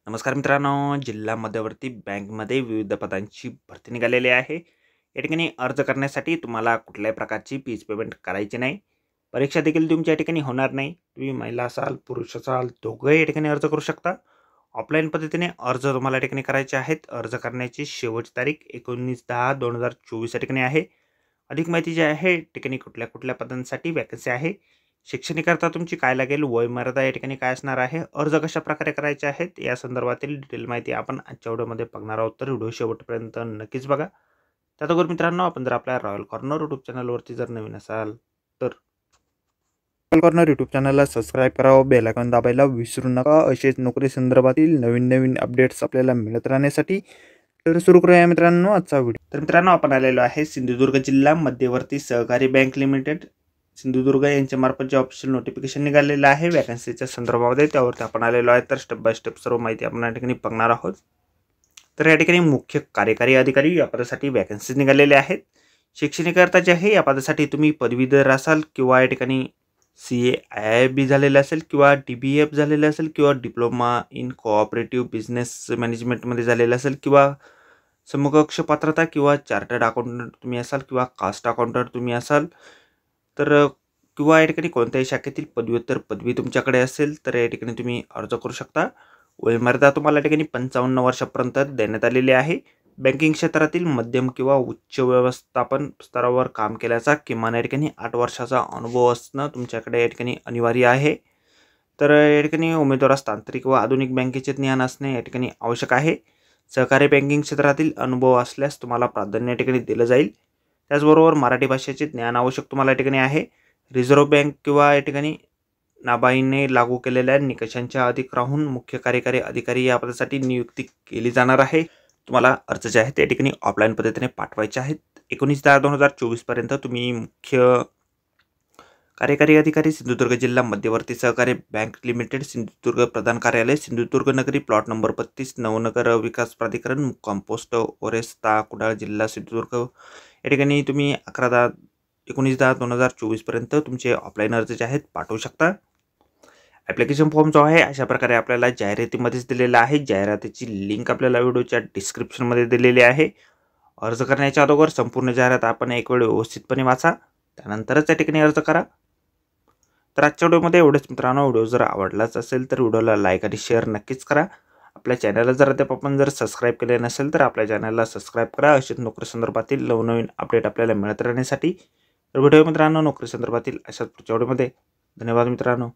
नमस्कार मित्रांनो, जिल्हा मध्यवर्ती बँकमध्ये विविध पदांची भरती निघालेली आहे. या ठिकाणी अर्ज करण्यासाठी तुम्हाला कुठल्याही प्रकारची फीज पेमेंट करायची नाही. परीक्षा देखील तुमच्या ठिकाणी होणार नाही. तुम्ही महिला असाल, पुरुष असाल, दोघंही या ठिकाणी अर्ज करू शकता. ऑफलाईन पद्धतीने अर्ज तुम्हाला या ठिकाणी करायचे आहेत. अर्ज करण्याची शेवटची तारीख 19/10/2024 या ठिकाणी आहे. अधिक माहिती जी आहे ठिकाणी कुठल्या कुठल्या पदांसाठी वॅकन्सी आहे, शैक्षणिककरता तुमची काय लागेल, वयोमर्यादा या ठिकाणी काय असणार आहे, अर्ज कशा प्रकारे करायचे आहेत, या संदर्भातील डिटेल माहिती आपण आजच्या व्हिडिओमध्ये बघणार आहोत. तर व्हिडिओ शेवटपर्यंत नक्कीच बघा. त्याचबरोबर मित्रांनो, आपण जर आपल्या रॉयल कॉर्नर यूट्यूब चॅनलवरती जर नवीन असाल तर रॉयल कॉर्नर यूट्यूब चॅनलला सबस्क्राईब करावं, बेल आयकॉन दाबायला विसरू नका. असेच नोकरी संदर्भातील नवीन नवीन अपडेट्स आपल्याला मिळत राहण्यासाठी. तर सुरू करूया मित्रांनो आजचा व्हिडिओ. तर मित्रांनो, आपण आलेलो आहे सिंधुदुर्ग जिल्हा मध्यवर्ती सहकारी बँक लिमिटेड सिंधुदुर्ग यांच्यामार्फत जे ऑफिशियल नोटिफिकेशन निघालेलं आहे वॅकन्सीच्या संदर्भामध्ये, त्यावरती आपण आलेलो आहे. तर स्टेप बाय स्टेप सर्व माहिती आपण या ठिकाणी बघणार आहोत. तर या ठिकाणी मुख्य कार्यकारी अधिकारी या पदासाठी वॅकन्सी निघालेल्या आहेत. शैक्षणिककरता जे आहे या पदासाठी तुम्ही पदवीधर असाल किंवा या ठिकाणी CA IIB झालेलं असेल किंवा DBF झालेलं असेल किंवा डिप्लोमा इन कोऑपरेटिव्ह बिझनेस मॅनेजमेंटमध्ये झालेलं असेल किंवा समकक्ष पात्रता किंवा चार्टर्ड अकाउंटंट तुम्ही असाल किंवा कास्ट अकाउंटंट तुम्ही असाल, तर किंवा या ठिकाणी कोणत्याही शाखेतील पदव्युत्तर पदवी तुमच्याकडे असेल तर या ठिकाणी तुम्ही अर्ज करू शकता. वयोमर्यादा तुम्हाला या ठिकाणी 55 वर्षापर्यंत देण्यात आलेली आहे. बँकिंग क्षेत्रातील मध्यम किंवा उच्च व्यवस्थापन स्तरावर काम केल्याचा किमान या ठिकाणी 8 वर्षाचा अनुभव असणं तुमच्याकडे या ठिकाणी अनिवार्य आहे. तर या ठिकाणी उमेदवारास तांत्रिक व आधुनिक बँकेचे ज्ञान असणे या ठिकाणी आवश्यक आहे. सहकारी बँकिंग क्षेत्रातील अनुभव असल्यास तुम्हाला प्राधान्य या ठिकाणी दिलं जाईल. त्याचबरोबर मराठी भाषेचे ज्ञान आवश्यक तुम्हाला या ठिकाणी आहे. रिझर्व्ह बँक किंवा या ठिकाणी नाबाईने लागू केलेल्या निकषांच्या अधिक राहून मुख्य कार्यकारी अधिकारी या पदासाठी नियुक्ती केली जाणार आहे. तुम्हाला अर्ज जे आहेत त्या ठिकाणी ऑफलाईन पद्धतीने पाठवायचे आहेत. 19/10/2024 पर्यंत तुम्ही मुख्य कार्यकारी अधिकारी सिंधुदुर्ग जिल्हा मध्यवर्ती सहकारी बँक लिमिटेड सिंधुदुर्ग प्रधान कार्यालय सिंधुदुर्ग नगरी प्लॉट नंबर 32 नवनगर विकास प्राधिकरण मुक्काम पोस्ट ओरेस्ता कुडाळ जिल्हा सिंधुदुर्ग या ठिकाणी तुम्ही 19/10/2024 पर्यंत तुमचे ऑफलाईन अर्ज जे आहेत पाठवू शकता. ॲप्लिकेशन फॉर्म जो आहे अशा प्रकारे आपल्याला जाहिरातीमध्येच दिलेला आहे. जाहिरातीची लिंक आपल्याला व्हिडिओच्या डिस्क्रिप्शनमध्ये दिलेली आहे. अर्ज करण्याच्या अगोदर संपूर्ण जाहिरात आपण एक वेळ व्यवस्थितपणे वाचा, त्यानंतरच या ठिकाणी अर्ज करा. तर आजच्या व्हिडिओमध्ये एवढंच मित्रांनो. व्हिडिओ जर आवडलाच असेल तर व्हिडिओला लाईक आणि शेअर नक्कीच करा. आपल्या चॅनलला जर अद्याप आपण जर सबस्क्राईब केले नसेल तर आपल्या चॅनलला सबस्क्राईब करा. अशाच नोकरी संदर्भातील नवनवीन अपडेट आपल्याला मिळत राहण्यासाठी. तर व्हिडिओ मित्रांनो नोकरी संदर्भातील अशाच पुढच्या व्हिडिओमध्ये. धन्यवाद मित्रांनो.